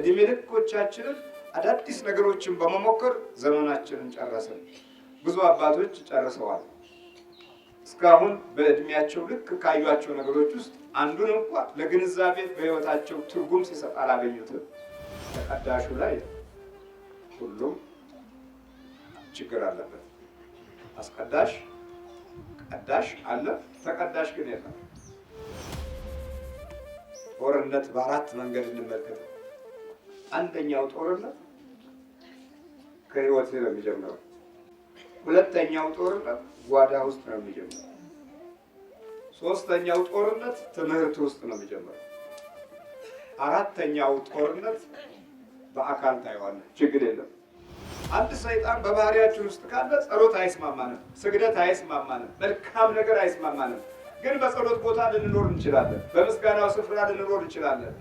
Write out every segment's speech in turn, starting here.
እድሜ ልኮቻችንን አዳዲስ ነገሮችን በመሞከር ዘመናችንን ጨረስን። ብዙ አባቶች ጨርሰዋል። እስካሁን በእድሜያቸው ልክ ካዩአቸው ነገሮች ውስጥ አንዱን እንኳን ለግንዛቤ በህይወታቸው ትርጉም ሲሰጥ አላገኙትም። ተቀዳሹ ላይ ሁሉም ችግር አለበት። አስቀዳሽ ቀዳሽ አለ፣ ተቀዳሽ ግን የለም። ጦርነት በአራት መንገድ እንመልከተው። አንደኛው ጦርነት ከህይወት ነው የሚጀምረው። ሁለተኛው ጦርነት ጓዳ ውስጥ ነው የሚጀምረው። ሶስተኛው ጦርነት ትምህርት ውስጥ ነው የሚጀምረው። አራተኛው ጦርነት በአካል ታየዋለህ፣ ችግር የለም። አንድ ሰይጣን በባህሪያችን ውስጥ ካለ ጸሎት አይስማማንም፣ ስግደት አይስማማንም፣ መልካም ነገር አይስማማንም። ግን በጸሎት ቦታ ልንኖር እንችላለን፣ በምስጋናው ስፍራ ልንኖር እንችላለን።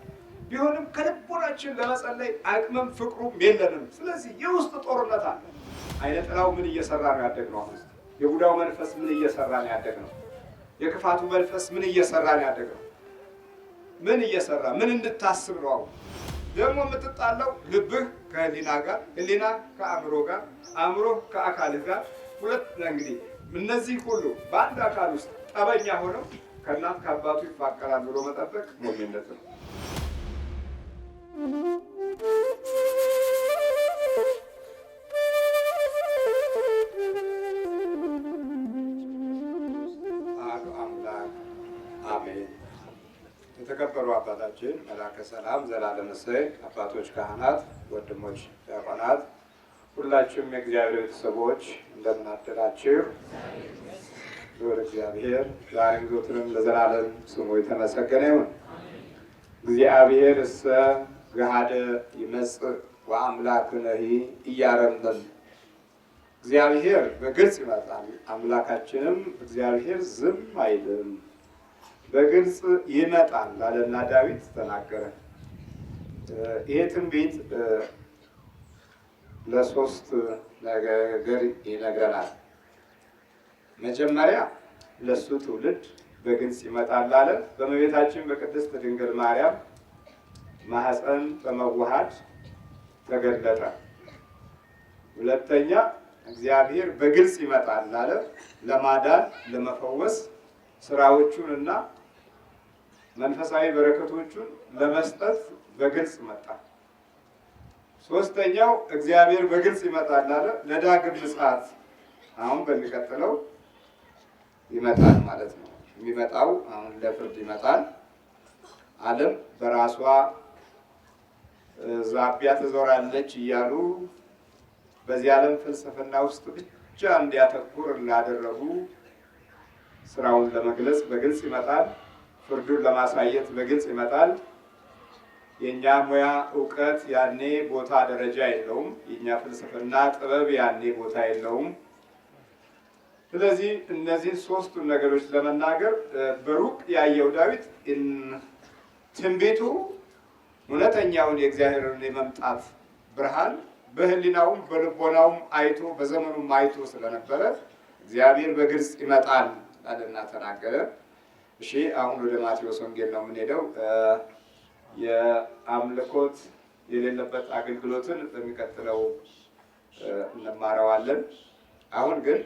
ቢሆንም ከልቦናችን ለመጸለይ አቅምም ፍቅሩም የለንም። ስለዚህ የውስጥ ጦርነት አለ። አይነ ጥላው ምን እየሰራ ነው ያደግነው? አሁን የቡዳው መንፈስ ምን እየሰራ ነው ያደግነው? የክፋቱ መንፈስ ምን እየሰራ ነው ያደግነው? ምን እየሰራ ምን እንድታስብ ነው? አሁን ደግሞ የምትጣለው ልብህ ከህሊና ጋር፣ ህሊና ከአእምሮ ጋር፣ አእምሮ ከአካልህ ጋር። ሁለት እንግዲህ እነዚህ ሁሉ በአንድ አካል ውስጥ ጠበኛ ሆነው ከእናት ከአባቱ ይፋቀራል ብሎ መጠበቅ ሞኝነት ነው። አሜን። የተከበሩ አባታችን መላከ ሰላም ዘላለም እሰይ፣ አባቶች ካህናት፣ ወንድሞች ዲያቆናት፣ ሁላችሁም የእግዚአብሔር ቤተሰቦች እንደምን አደራችሁ? ወደ እግዚአብሔር ዛሬም ዘወትርም ለዘላለም ስሙ የተመሰገነ ይሁን። እግዚአብሔር እሰ ገሃደ ይመጽእ ወአምላክነሂ ኢያረምም። እግዚአብሔር በግልጽ ይመጣል፣ አምላካችንም እግዚአብሔር ዝም አይልም። በግልጽ ይመጣል አለና ዳዊት ተናገረ። ይሄ ትንቢት ለሶስት ነገር ይነግረናል። መጀመሪያ ለሱ ትውልድ በግልጽ ይመጣል አለ። በእመቤታችን በቅድስት ድንግል ማርያም ማህፀን በመዋሃድ ተገለጠ። ሁለተኛ እግዚአብሔር በግልጽ ይመጣል አለ። ለማዳን ለመፈወስ ስራዎቹን እና መንፈሳዊ በረከቶቹን ለመስጠት በግልጽ መጣ። ሶስተኛው እግዚአብሔር በግልጽ ይመጣል አለ። ለዳግም ምጽአት አሁን በሚቀጥለው ይመጣል ማለት ነው። የሚመጣው አሁን ለፍርድ ይመጣል። ዓለም በራሷ ዛቢያ ትዞራለች እያሉ በዚህ ዓለም ፍልስፍና ውስጥ ብቻ እንዲያተኩር ላደረጉ ስራውን ለመግለጽ በግልጽ ይመጣል። ፍርዱን ለማሳየት በግልጽ ይመጣል። የእኛ ሙያ እውቀት ያኔ ቦታ ደረጃ የለውም። የእኛ ፍልስፍና ጥበብ ያኔ ቦታ የለውም። ስለዚህ እነዚህን ሶስቱን ነገሮች ለመናገር በሩቅ ያየው ዳዊት ትንቢቱ እውነተኛውን የእግዚአብሔርን የመምጣት ብርሃን በህሊናውም በልቦናውም አይቶ በዘመኑም አይቶ ስለነበረ እግዚአብሔር በግልጽ ይመጣል አለና ተናገረ። እሺ አሁን ወደ ማቴዎስ ወንጌል ነው የምንሄደው። የአምልኮት የሌለበት አገልግሎትን በሚቀጥለው እንማረዋለን። አሁን ግን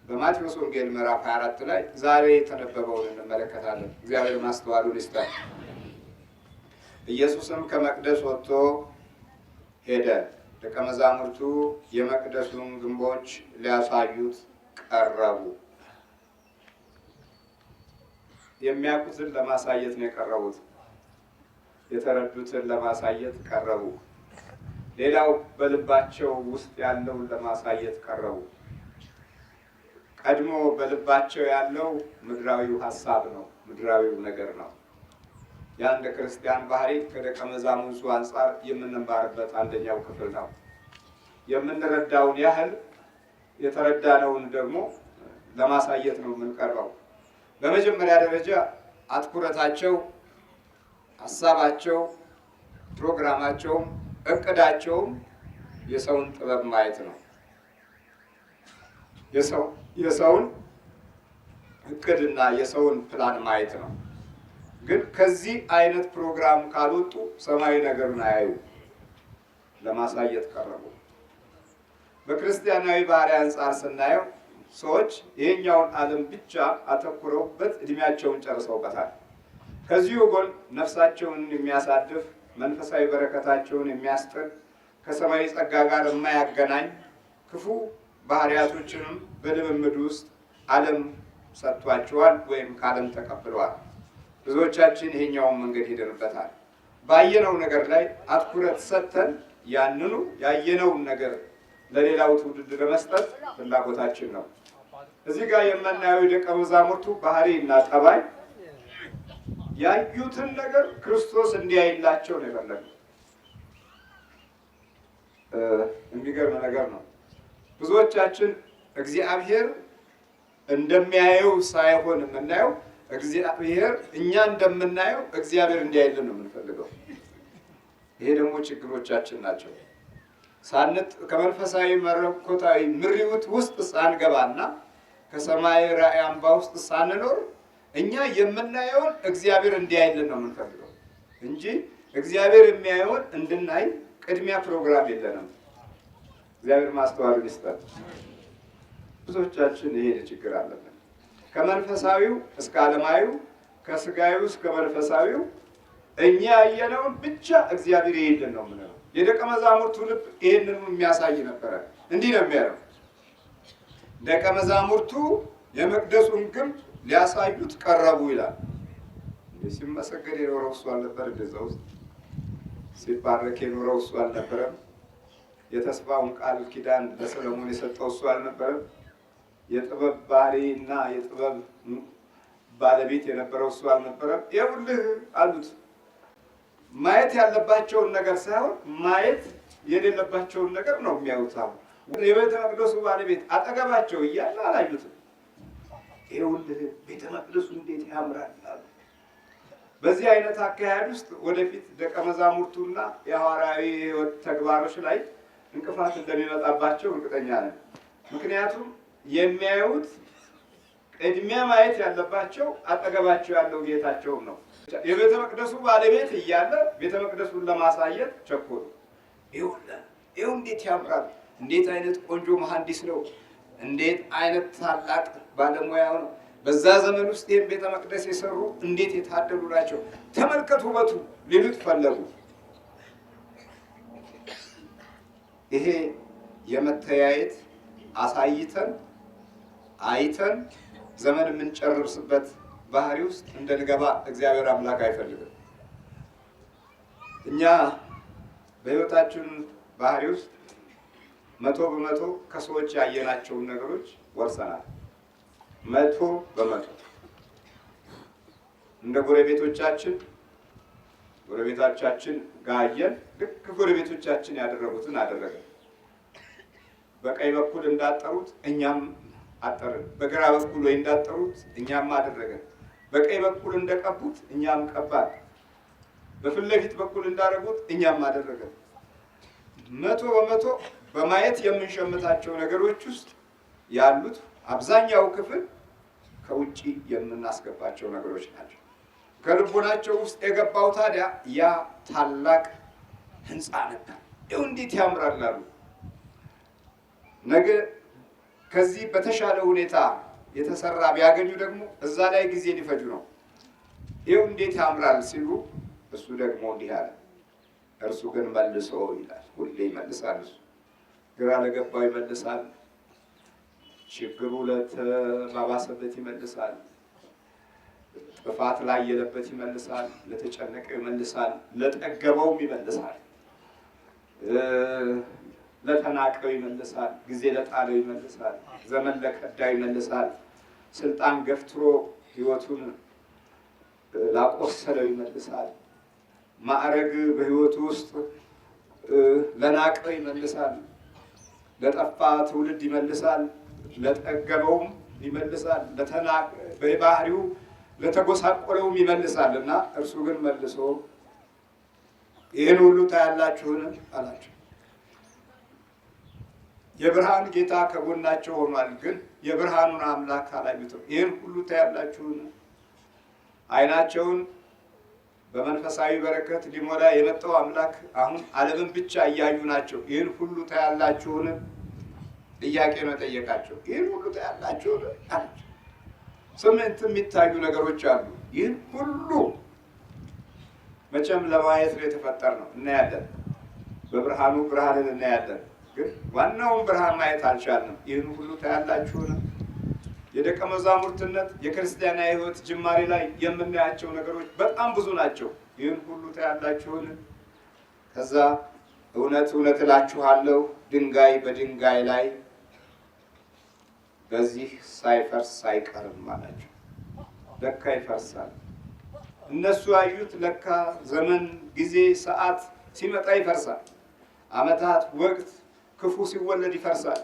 በማቴዎስ ወንጌል ምዕራፍ 24 ላይ ዛሬ የተነበበውን እንመለከታለን። እግዚአብሔር ማስተዋሉን ይስጠን። ኢየሱስም ከመቅደስ ወጥቶ ሄደ። ደቀ መዛሙርቱ የመቅደሱን ግንቦች ሊያሳዩት ቀረቡ። የሚያውቁትን ለማሳየት ነው የቀረቡት። የተረዱትን ለማሳየት ቀረቡ። ሌላው በልባቸው ውስጥ ያለውን ለማሳየት ቀረቡ። ቀድሞ በልባቸው ያለው ምድራዊው ሀሳብ ነው፣ ምድራዊው ነገር ነው። የአንድ ክርስቲያን ባህሪ ከደቀ መዛሙርቱ አንጻር የምንማርበት አንደኛው ክፍል ነው። የምንረዳውን ያህል የተረዳነውን ደግሞ ለማሳየት ነው የምንቀርበው። በመጀመሪያ ደረጃ አትኩረታቸው፣ ሀሳባቸው፣ ፕሮግራማቸውም እቅዳቸውም የሰውን ጥበብ ማየት ነው። የሰውን እቅድና የሰውን ፕላን ማየት ነው። ግን ከዚህ አይነት ፕሮግራም ካልወጡ ሰማያዊ ነገርን አያዩ ለማሳየት ቀረቡ። በክርስቲያናዊ ባህሪ አንጻር ስናየው ሰዎች ይሄኛውን ዓለም ብቻ አተኩረውበት እድሜያቸውን ጨርሰውበታል። ከዚሁ ጎን ነፍሳቸውን የሚያሳድፍ መንፈሳዊ በረከታቸውን የሚያስጥል ከሰማያዊ ጸጋ ጋር የማያገናኝ ክፉ ባህሪያቶችንም በልምምድ ውስጥ ዓለም ሰጥቷቸዋል ወይም ከዓለም ተቀብለዋል። ብዙዎቻችን ይሄኛውን መንገድ ሄደንበታል። ባየነው ነገር ላይ አትኩረት ሰጥተን ያንኑ ያየነውን ነገር ለሌላው ትውልድ ለመስጠት ፍላጎታችን ነው። እዚህ ጋር የምናየው የደቀ መዛሙርቱ ባህሪ እና ጠባይ ያዩትን ነገር ክርስቶስ እንዲያይላቸው ነው የፈለጉት። የሚገርም ነገር ነው። ብዙዎቻችን እግዚአብሔር እንደሚያየው ሳይሆን የምናየው እግዚአብሔር እኛ እንደምናየው እግዚአብሔር እንዲያይልን ነው የምንፈልገው። ይሄ ደግሞ ችግሮቻችን ናቸው። ከመንፈሳዊ መለኮታዊ ምሪት ውስጥ ሳንገባና ከሰማይ ራእይ አምባ ውስጥ ሳንኖር እኛ የምናየውን እግዚአብሔር እንዲያይልን ነው የምንፈልገው እንጂ እግዚአብሔር የሚያየውን እንድናይ ቅድሚያ ፕሮግራም የለንም። እግዚአብሔር ማስተዋል ይስጠን። ብዙዎቻችን ይሄ ችግር አለብን። ከመንፈሳዊው እስከ ዓለማዊው፣ ከስጋዊው እስከ መንፈሳዊው እኛ ያየነውን ብቻ እግዚአብሔር ይሄድልን ነው የምንለው። የደቀ መዛሙርቱ ልብ ይሄንን የሚያሳይ ነበረ። እንዲህ ነው የሚያለው። ደቀ መዛሙርቱ የመቅደሱን ግንብ ሊያሳዩት ቀረቡ ይላል። ሲመሰገን የኖረው እሱ አልነበር? እንደዛ ውስጥ ሲባረክ የኖረው እሱ አልነበረም? የተስፋውን ቃል ኪዳን ለሰሎሞን የሰጠው እሱ አልነበረም? የጥበብ ባህሪ እና የጥበብ ባለቤት የነበረው እሱ አልነበረም? ይኸውልህ አሉት። ማየት ያለባቸውን ነገር ሳይሆን ማየት የሌለባቸውን ነገር ነው የሚያዩት። የቤተ መቅደሱ ባለቤት አጠገባቸው እያለ አላዩትም። ይኸውልህ ቤተ መቅደሱ እንዴት ያምራል አሉ። በዚህ አይነት አካሄድ ውስጥ ወደፊት ደቀ መዛሙርቱና የሐዋርያዊ ሕይወት ተግባሮች ላይ እንቅፋት እንደሚመጣባቸው እርግጠኛ ነን። ምክንያቱም የሚያዩት ቅድሚያ ማየት ያለባቸው አጠገባቸው ያለው ጌታቸውን ነው። የቤተ መቅደሱ ባለቤት እያለ ቤተ መቅደሱን ለማሳየት ቸኮሉ። ይኸው እንዴት ያምራል፣ እንዴት አይነት ቆንጆ መሐንዲስ ነው፣ እንዴት አይነት ታላቅ ባለሙያ ነው። በዛ ዘመን ውስጥ ይህን ቤተ መቅደስ የሰሩ እንዴት የታደሉ ናቸው፣ ተመልከቱ ውበቱ ሊሉት ፈለጉ። ይሄ የመተያየት አሳይተን አይተን ዘመን የምንጨርስበት ባህሪ ውስጥ እንድንገባ እግዚአብሔር አምላክ አይፈልግም። እኛ በሕይወታችን ባህሪ ውስጥ 100% ከሰዎች ያየናቸውን ነገሮች ወርሰናል። 100% እንደ ጎረቤቶቻችን ጋየን ልክ ጎረቤቶቻችን ያደረጉትን አደረገን። በቀኝ በኩል እንዳጠሩት እኛም አጠርን። በግራ በኩል ወይ እንዳጠሩት እኛም አደረገን። በቀኝ በኩል እንደቀቡት እኛም ቀባን። በፊት ለፊት በኩል እንዳደረጉት እኛም አደረገን። 100% በማየት የምንሸምታቸው ነገሮች ውስጥ ያሉት አብዛኛው ክፍል ከውጪ የምናስገባቸው ነገሮች ናቸው። ከልቦናቸው ውስጥ የገባው ታዲያ ያ ታላቅ ህንፃ ነበር። ይኸው እንዴት ያምራል አሉ። ነገ ከዚህ በተሻለ ሁኔታ የተሰራ ቢያገኙ ደግሞ እዛ ላይ ጊዜ ሊፈጁ ነው። ይኸው እንዴት ያምራል ሲሉ እሱ ደግሞ እንዲህ አለ። እርሱ ግን መልሶ ይላል። ሁሌ ይመልሳል። እሱ ግራ ለገባው ይመልሳል። ችግሩ ለተባባሰበት ይመልሳል። ጥፋት ላይ የለበት ይመልሳል። ለተጨነቀው ይመልሳል። ለጠገበውም ይመልሳል። ለተናቀው ይመልሳል። ጊዜ ለጣለው ይመልሳል። ዘመን ለቀዳው ይመልሳል። ስልጣን ገፍትሮ ህይወቱን ላቆሰለው ይመልሳል። ማዕረግ በህይወቱ ውስጥ ለናቀው ይመልሳል። ለጠፋ ትውልድ ይመልሳል። ለጠገበውም ይመልሳል። ለተናቀ በባህሪው ለተጎሳቆለውም ይመልሳል። እና እርሱ ግን መልሶ ይህን ሁሉ ታያላችሁን አላቸው። የብርሃን ጌታ ከጎናቸው ሆኗል። ግን የብርሃኑን አምላክ አላዩትም። ይህን ሁሉ ታያላችሁን? አይናቸውን በመንፈሳዊ በረከት ሊሞላ የመጣው አምላክ አሁን ዓለምን ብቻ እያዩ ናቸው። ይህን ሁሉ ታያላችሁን? ጥያቄ ነው ጠየቃቸው። ይህን ሁሉ ታያላችሁን አላቸው። ስምንት የሚታዩ ነገሮች አሉ። ይህን ሁሉ መቼም ለማየት ነው የተፈጠርነው። እናያለን፣ በብርሃኑ ብርሃንን እናያለን። ግን ዋናውን ብርሃን ማየት አልቻልንም። ይህን ሁሉ ታያላችሁን? የደቀ መዛሙርትነት የክርስቲያናዊ ሕይወት ጅማሬ ላይ የምናያቸው ነገሮች በጣም ብዙ ናቸው። ይህን ሁሉ ታያላችሁን? ከዛ እውነት እውነት እላችኋለሁ ድንጋይ በድንጋይ ላይ በዚህ ሳይፈርስ አይቀርም አላቸው። ለካ ይፈርሳል። እነሱ ያዩት ለካ ዘመን፣ ጊዜ፣ ሰዓት ሲመጣ ይፈርሳል። ዓመታት፣ ወቅት፣ ክፉ ሲወለድ ይፈርሳል።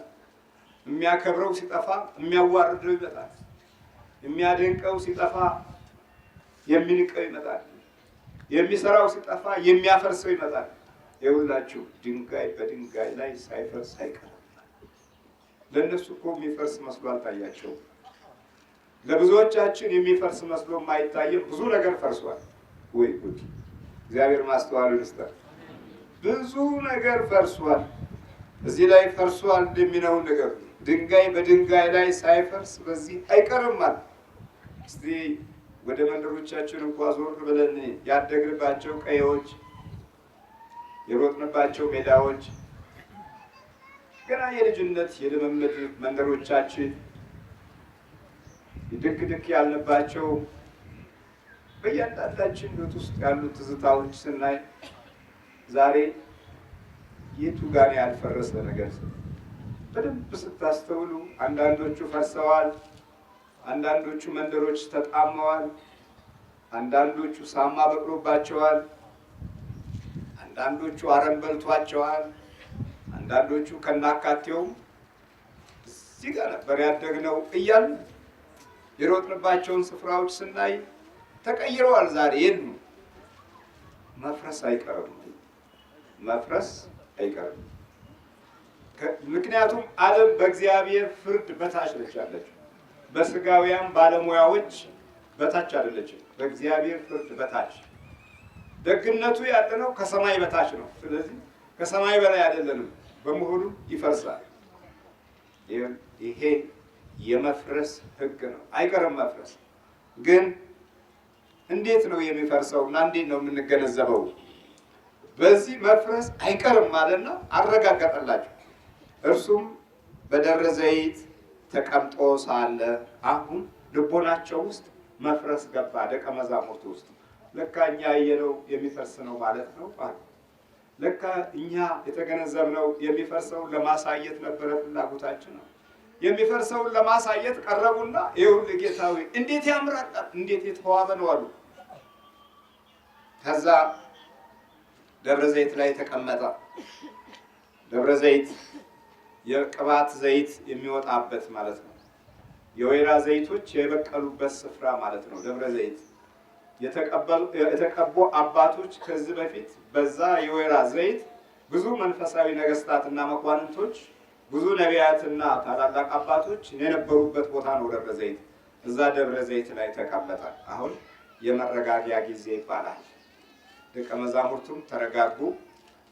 የሚያከብረው ሲጠፋ የሚያዋርደው ይመጣል። የሚያደንቀው ሲጠፋ የሚንቀው ይመጣል። የሚሰራው ሲጠፋ የሚያፈርሰው ይመጣል። ይኸውላችሁ ድንጋይ በድንጋይ ላይ ሳይፈርስ አይቀርም። ለእነሱ እኮ የሚፈርስ መስሎ አልታያቸውም። ለብዙዎቻችን የሚፈርስ መስሎ የማይታየም ብዙ ነገር ፈርሷል። ወይ ጉድ! እግዚአብሔር ማስተዋሉ ይስጠን። ብዙ ነገር ፈርሷል። እዚህ ላይ ፈርሷል የሚለውን ነገር ድንጋይ በድንጋይ ላይ ሳይፈርስ በዚህ አይቀርም ማለት። እስቲ ወደ መንደሮቻችን እንኳ ዞር ብለን ያደግንባቸው ቀዬዎች፣ የሮጥንባቸው ሜዳዎች፣ ገና የልጅነት የልምምድ መንደሮቻችን ድክ ድክ ያልንባቸው በእያንዳንዳችን ሕይወት ውስጥ ያሉ ትዝታዎች ስናይ ዛሬ የቱ ጋር ያልፈረሰ ነገር በደንብ ስታስተውሉ አንዳንዶቹ ፈርሰዋል፣ አንዳንዶቹ መንደሮች ተጣመዋል፣ አንዳንዶቹ ሳማ በቅሎባቸዋል፣ አንዳንዶቹ አረም በልቷቸዋል፣ አንዳንዶቹ ከናካቴው እዚህ ጋር ነበር ያደግነው እያልን የሮጥንባቸውን ስፍራዎች ስናይ ተቀይረዋል። ዛሬ የሉ። መፍረስ አይቀርም፣ መፍረስ አይቀርም። ምክንያቱም ዓለም በእግዚአብሔር ፍርድ በታች ነች ያለችው። በስጋውያን ባለሙያዎች በታች አይደለችም፣ በእግዚአብሔር ፍርድ በታች። ደግነቱ ያለነው ከሰማይ በታች ነው። ስለዚህ ከሰማይ በላይ አይደለንም። በመሆኑ ይፈርሳል። ይሄ የመፍረስ ሕግ ነው። አይቀርም መፍረስ። ግን እንዴት ነው የሚፈርሰው እና እንዴት ነው የምንገነዘበው? በዚህ መፍረስ አይቀርም ማለትና አረጋገጠላቸው። እርሱም በደብረ ዘይት ተቀምጦ ሳለ አሁን ልቦናቸው ውስጥ መፍረስ ገባ። ደቀ መዛሙርቱ ውስጥ ለካ እኛ ያየነው የሚፈርስ ነው ማለት ነው። ለካ እኛ የተገነዘብነው የሚፈርሰውን ለማሳየት ነበረ ፍላጎታችን ነው። የሚፈርሰውን ለማሳየት ቀረቡና ይኸውልህ ጌታዊ እንዴት ያምራል፣ እንዴት የተዋበ ነው አሉ። ከዛ ደብረ ዘይት ላይ ተቀመጠ። ደብረ ዘይት የቅባት ዘይት የሚወጣበት ማለት ነው። የወይራ ዘይቶች የበቀሉበት ስፍራ ማለት ነው። ደብረ ዘይት የተቀቡ አባቶች ከዚህ በፊት በዛ የወይራ ዘይት ብዙ መንፈሳዊ ነገስታትና መኳንንቶች፣ ብዙ ነቢያትና ታላላቅ አባቶች የነበሩበት ቦታ ነው ደብረ ዘይት። እዛ ደብረ ዘይት ላይ ተቀመጠ። አሁን የመረጋጊያ ጊዜ ይባላል። ደቀ መዛሙርቱም ተረጋጉ።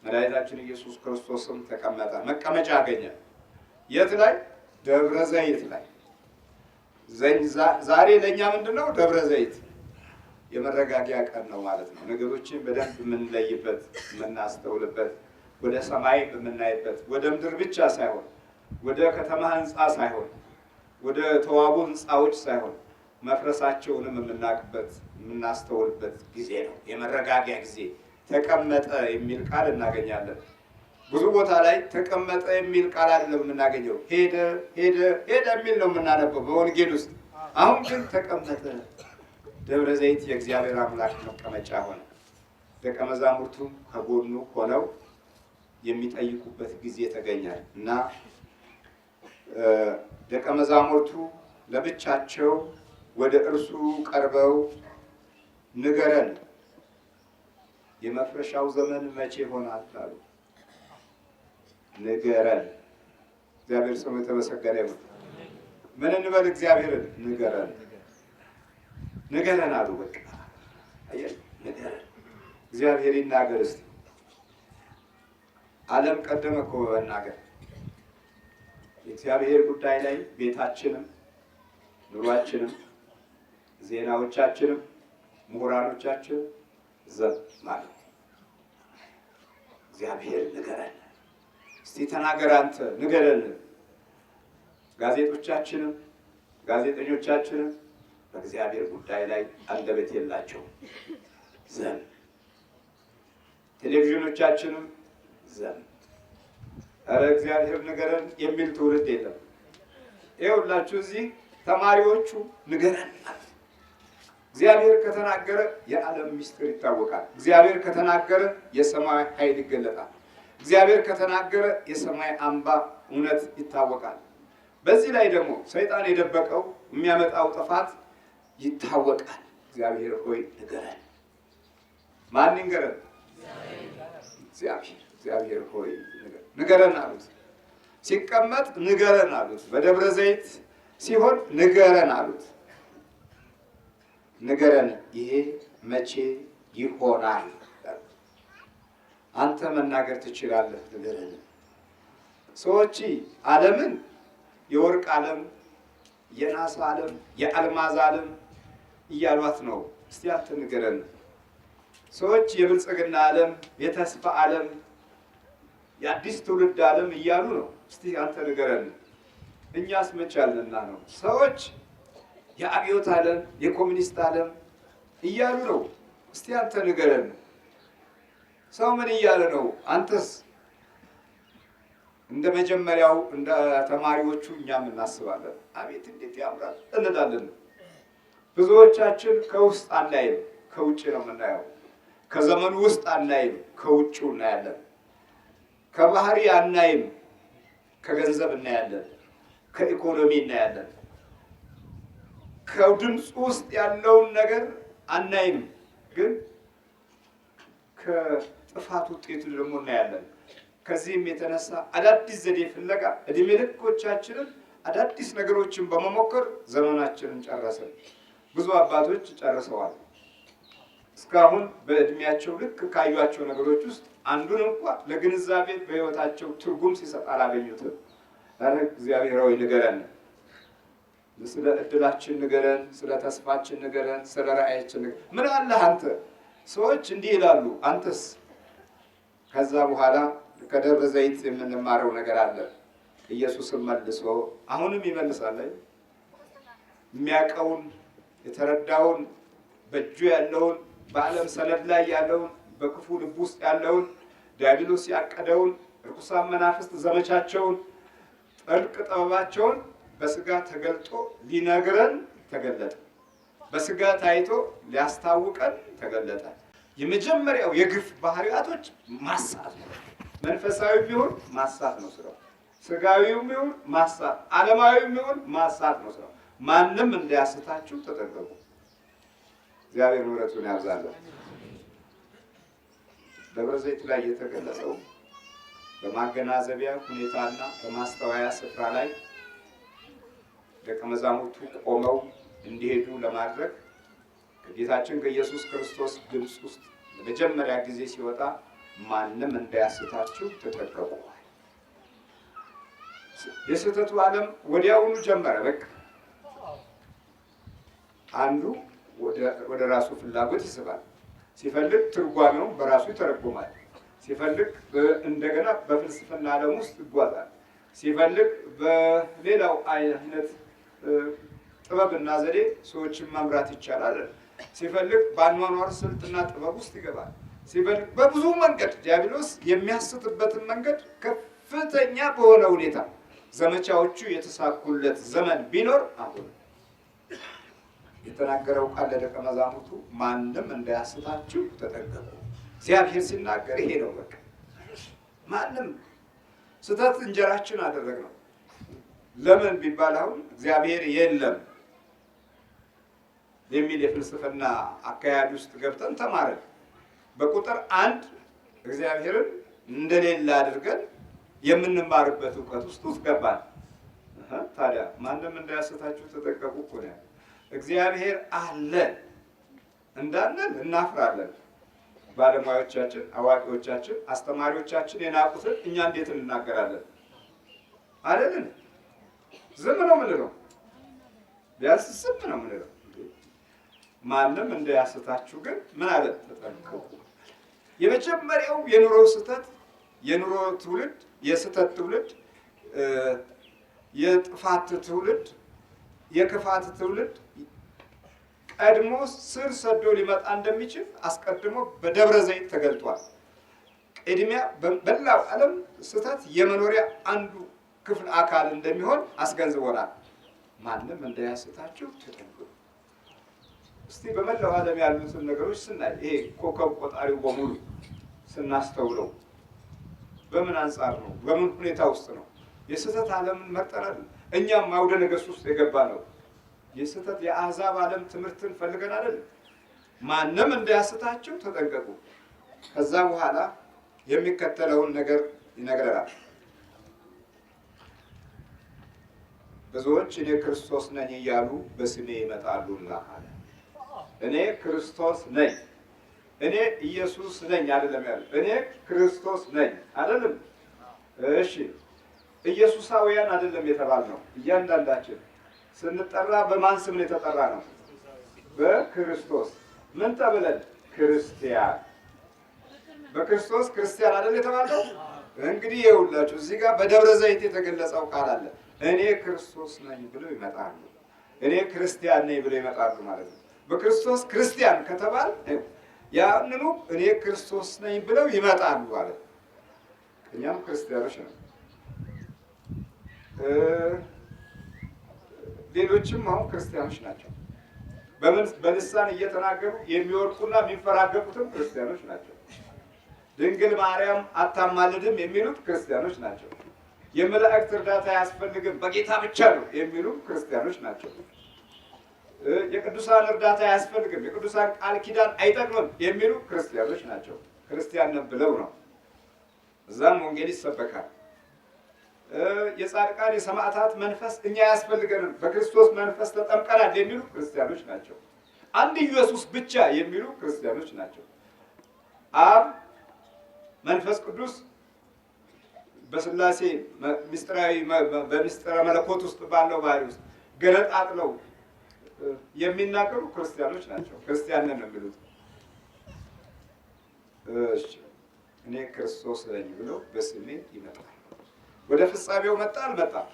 መድኃኒታችን ኢየሱስ ክርስቶስም ተቀመጠ፣ መቀመጫ አገኘ። የት ላይ? ደብረ ዘይት ላይ። ዛሬ ለእኛ ምንድነው? ደብረ ዘይት የመረጋጊያ ቀን ነው ማለት ነው። ነገሮችን በደንብ የምንለይበት፣ የምናስተውልበት፣ ወደ ሰማይ የምናይበት፣ ወደ ምድር ብቻ ሳይሆን፣ ወደ ከተማ ህንፃ ሳይሆን፣ ወደ ተዋቡ ህንፃዎች ሳይሆን መፍረሳቸውንም የምናውቅበት፣ የምናስተውልበት ጊዜ ነው። የመረጋጊያ ጊዜ። ተቀመጠ የሚል ቃል እናገኛለን። ብዙ ቦታ ላይ ተቀመጠ የሚል ቃል አይደለም የምናገኘው። ሄደ ሄደ ሄደ የሚል ነው የምናነበው በወንጌል ውስጥ። አሁን ግን ተቀመጠ። ደብረ ዘይት የእግዚአብሔር አምላክ መቀመጫ ሆነ። ደቀ መዛሙርቱም ከጎኑ ሆነው የሚጠይቁበት ጊዜ ተገኘ እና ደቀ መዛሙርቱ ለብቻቸው ወደ እርሱ ቀርበው ንገረን፣ የመፍረሻው ዘመን መቼ ይሆናል አሉ። ንገረን። እግዚአብሔር ስሙ የተመሰገነ ይሁን። ምን እንበል? እግዚአብሔርን ንገረን፣ ንገረን አሉ። በቃ አየህ፣ ንገረን እግዚአብሔር ይናገር እስቲ። ዓለም ቀደመ እኮ በመናገር የእግዚአብሔር ጉዳይ ላይ ቤታችንም፣ ኑሯችንም፣ ዜናዎቻችንም፣ ምሁራኖቻችን ዘብ ማለት እግዚአብሔር ንገረን እስቲ ተናገር አንተ ንገረን። ጋዜጦቻችንም ጋዜጠኞቻችንም በእግዚአብሔር ጉዳይ ላይ አንደበት የላቸውም ዘም። ቴሌቪዥኖቻችንም ዘም። ኧረ እግዚአብሔር ንገረን የሚል ትውልድ የለም። ይኸውላችሁ እዚህ ተማሪዎቹ ንገረን ማለት እግዚአብሔር ከተናገረ የዓለም ምስጢር ይታወቃል። እግዚአብሔር ከተናገረ የሰማይ ኃይል ይገለጣል። እግዚአብሔር ከተናገረ የሰማይ አምባ እውነት ይታወቃል። በዚህ ላይ ደግሞ ሰይጣን የደበቀው የሚያመጣው ጥፋት ይታወቃል። እግዚአብሔር ሆይ ንገረን። ማን ይንገረን? እግዚአብሔር ሆይ ንገረን አሉት። ሲቀመጥ ንገረን አሉት። በደብረ ዘይት ሲሆን ንገረን አሉት። ንገረን፣ ይሄ መቼ ይሆናል? አንተ መናገር ትችላለህ፣ ንገረን። ሰዎች ዓለምን የወርቅ ዓለም፣ የናስ ዓለም፣ የአልማዝ ዓለም እያሏት ነው። እስቲ አንተ ንገረን። ሰዎች የብልጽግና ዓለም፣ የተስፋ ዓለም፣ የአዲስ ትውልድ ዓለም እያሉ ነው። እስቲ አንተ ንገረን። እኛስ መቻልንና ነው። ሰዎች የአብዮት ዓለም፣ የኮሚኒስት ዓለም እያሉ ነው። እስቲ አንተ ንገረን። ሰው ምን እያለ ነው? አንተስ? እንደ መጀመሪያው እንደ ተማሪዎቹ እኛም እናስባለን። አቤት እንዴት ያምራል እንላለን። ብዙዎቻችን ከውስጥ አናይም፣ ከውጭ ነው የምናየው። ከዘመኑ ውስጥ አናይም፣ ከውጭ እናያለን። ከባህሪ አናይም፣ ከገንዘብ እናያለን፣ ከኢኮኖሚ እናያለን። ከድምፅ ውስጥ ያለውን ነገር አናይም፣ ግን ከጥፋት ውጤቱ ደግሞ እናያለን። ከዚህም የተነሳ አዳዲስ ዘዴ ፍለጋ እድሜ ልኮቻችንን አዳዲስ ነገሮችን በመሞከር ዘመናችንን ጨረስን። ብዙ አባቶች ጨርሰዋል። እስካሁን በእድሜያቸው ልክ ካዩቸው ነገሮች ውስጥ አንዱን እንኳ ለግንዛቤ በሕይወታቸው ትርጉም ሲሰጥ አላገኙትም። እግዚአብሔር ሆይ ንገረን፣ ስለ እድላችን ንገረን፣ ስለ ተስፋችን ንገረን፣ ስለ ራእያችን ንገረን። ምን አለህ አንተ? ሰዎች እንዲህ ይላሉ፣ አንተስ? ከዛ በኋላ ከደብረ ዘይት የምንማረው ነገር አለ። ኢየሱስም መልሶ አሁንም ይመልሳል። የሚያውቀውን የተረዳውን በእጁ ያለውን በዓለም ሰነድ ላይ ያለውን በክፉ ልብ ውስጥ ያለውን ዲያብሎስ ያቀደውን ርኩሳን መናፍስት ዘመቻቸውን ጥልቅ ጥበባቸውን በስጋ ተገልጦ ሊነግረን ተገለጠ። በስጋ ታይቶ ሊያስታውቀን ተገለጠ። የመጀመሪያው የግፍ ባህሪያቶች ማሳት ነው። መንፈሳዊ ቢሆን ማሳት ነው ስራው። ስጋዊው ቢሆን ማሳት፣ ዓለማዊው ቢሆን ማሳት ነው ስራው። ማንም እንዳያስታችሁ ተጠንቀቁ። እግዚአብሔር ምሕረቱን ያብዛልን። ደብረ ዘይት ላይ የተገለጸው በማገናዘቢያ ሁኔታና በማስተዋያ ስፍራ ላይ ደቀ መዛሙርቱ ቆመው እንዲሄዱ ለማድረግ ከጌታችን ከኢየሱስ ክርስቶስ ድምፅ ውስጥ ለመጀመሪያ ጊዜ ሲወጣ ማንም እንዳያስታችሁ ተጠንቀቁ። የስህተቱ ዓለም ወዲያውኑ ጀመረ። በቃ አንዱ ወደ ራሱ ፍላጎት ይስባል። ሲፈልግ ትርጓሜውን በራሱ ይተረጉማል። ሲፈልግ እንደገና በፍልስፍና ዓለም ውስጥ ይጓዛል። ሲፈልግ በሌላው አይነት ጥበብና ዘዴ ሰዎችን መምራት ይቻላል። ሲፈልግ በአኗኗር ስልትና ጥበብ ውስጥ ይገባል። ሲፈልግ በብዙ መንገድ ዲያብሎስ የሚያስትበትን መንገድ ከፍተኛ በሆነ ሁኔታ ዘመቻዎቹ የተሳኩለት ዘመን ቢኖር አሁን የተናገረው ቃል ለደቀ መዛሙርቱ ማንም እንዳያስታችሁ ተጠንቀቁ። እግዚአብሔር ሲናገር ይሄ ነው። በቃ ማንም ስህተት እንጀራችን አደረግነው። ለምን ቢባል አሁን እግዚአብሔር የለም የሚል የፍልስፍና አካሄድ ውስጥ ገብተን ተማረን። በቁጥር 1 እግዚአብሔርን እንደሌለ አድርገን የምንማርበት እውቀት ውስጥ ገባን። ታዲያ ማንም እንዳያስታችሁ ተጠንቀቁ እኮ ነው። እግዚአብሔር አለ እንዳለን እናፍራለን። ባለሙያዎቻችን፣ አዋቂዎቻችን፣ አስተማሪዎቻችን የናቁትን እኛ እንዴት እንናገራለን? አይደልን? ዝም ነው የምንለው። ቢያንስ ዝም ነው የምንለው። ማንም እንዳያስታችሁ ግን ምን አለ? ተጠንቀቁ። የመጀመሪያው የኑሮ ስህተት፣ የኑሮ ትውልድ፣ የስህተት ትውልድ፣ የጥፋት ትውልድ፣ የክፋት ትውልድ ቀድሞ ስር ሰዶ ሊመጣ እንደሚችል አስቀድሞ በደብረ ዘይት ተገልጧል። ቅድሚያ በመላው ዓለም ስህተት የመኖሪያ አንዱ ክፍል አካል እንደሚሆን አስገንዝቦናል። ማንም እንዳያስታችሁ ተጠንቀቁ። እስቲ በመላው ዓለም ያሉትን ነገሮች ስናይ ይሄ ኮከብ ቆጣሪው በሙሉ ስናስተውለው በምን አንጻር ነው? በምን ሁኔታ ውስጥ ነው? የስህተት ዓለምን መርጠናል። እኛም አውደ ነገሥት ውስጥ የገባ ነው። የስህተት የአሕዛብ ዓለም ትምህርትን ፈልገን አይደል? ማንም እንዳያስታችሁ ተጠንቀቁ። ከዛ በኋላ የሚከተለውን ነገር ይነግረናል። ብዙዎች እኔ ክርስቶስ ነኝ እያሉ በስሜ ይመጣሉና አለ። እኔ ክርስቶስ ነኝ፣ እኔ ኢየሱስ ነኝ አይደለም ያለው። እኔ ክርስቶስ ነኝ አይደለም። እሺ ኢየሱሳውያን አይደለም የተባልነው። እያንዳንዳችን ስንጠራ በማን ስም ነው የተጠራ ነው? በክርስቶስ። ምን ተብለን? ክርስቲያን። በክርስቶስ ክርስቲያን አይደል የተባለው? እንግዲህ ይኸውላችሁ እዚህ ጋር በደብረ ዘይት የተገለጸው ቃል አለ። እኔ ክርስቶስ ነኝ ብለው ይመጣሉ። እኔ ክርስቲያን ነኝ ብለው ይመጣሉ ማለት ነው። በክርስቶስ ክርስቲያን ከተባል ያንኑ እኔ ክርስቶስ ነኝ ብለው ይመጣሉ ማለት ነው። እኛም ክርስቲያኖች ነን። ሌሎችም አሁን ክርስቲያኖች ናቸው። በልሳን እየተናገሩ የሚወርቁና የሚፈራገጡትም ክርስቲያኖች ናቸው። ድንግል ማርያም አታማልድም የሚሉት ክርስቲያኖች ናቸው። የመላእክት እርዳታ አያስፈልግም በጌታ ብቻ ነው የሚሉ ክርስቲያኖች ናቸው። የቅዱሳን እርዳታ አያስፈልግም፣ የቅዱሳን ቃል ኪዳን አይጠቅምም የሚሉ ክርስቲያኖች ናቸው። ክርስቲያን ነን ብለው ነው። እዛም ወንጌል ይሰበካል። የጻድቃን የሰማዕታት መንፈስ እኛ አያስፈልገንም፣ በክርስቶስ መንፈስ ተጠምቀናል የሚሉ ክርስቲያኖች ናቸው። አንድ ኢየሱስ ብቻ የሚሉ ክርስቲያኖች ናቸው። አብ መንፈስ ቅዱስ በስላሴ ምስጢራዊ በምስጢረ መለኮት ውስጥ ባለው ባህሪ ውስጥ ገነጣጥለው የሚናገሩ ክርስቲያኖች ናቸው። ክርስቲያን ነን የሚሉት እሺ እኔ ክርስቶስ ነኝ ብለው በስሜ ይመጣል። ወደ ፍጻሜው መጣ አልመጣም?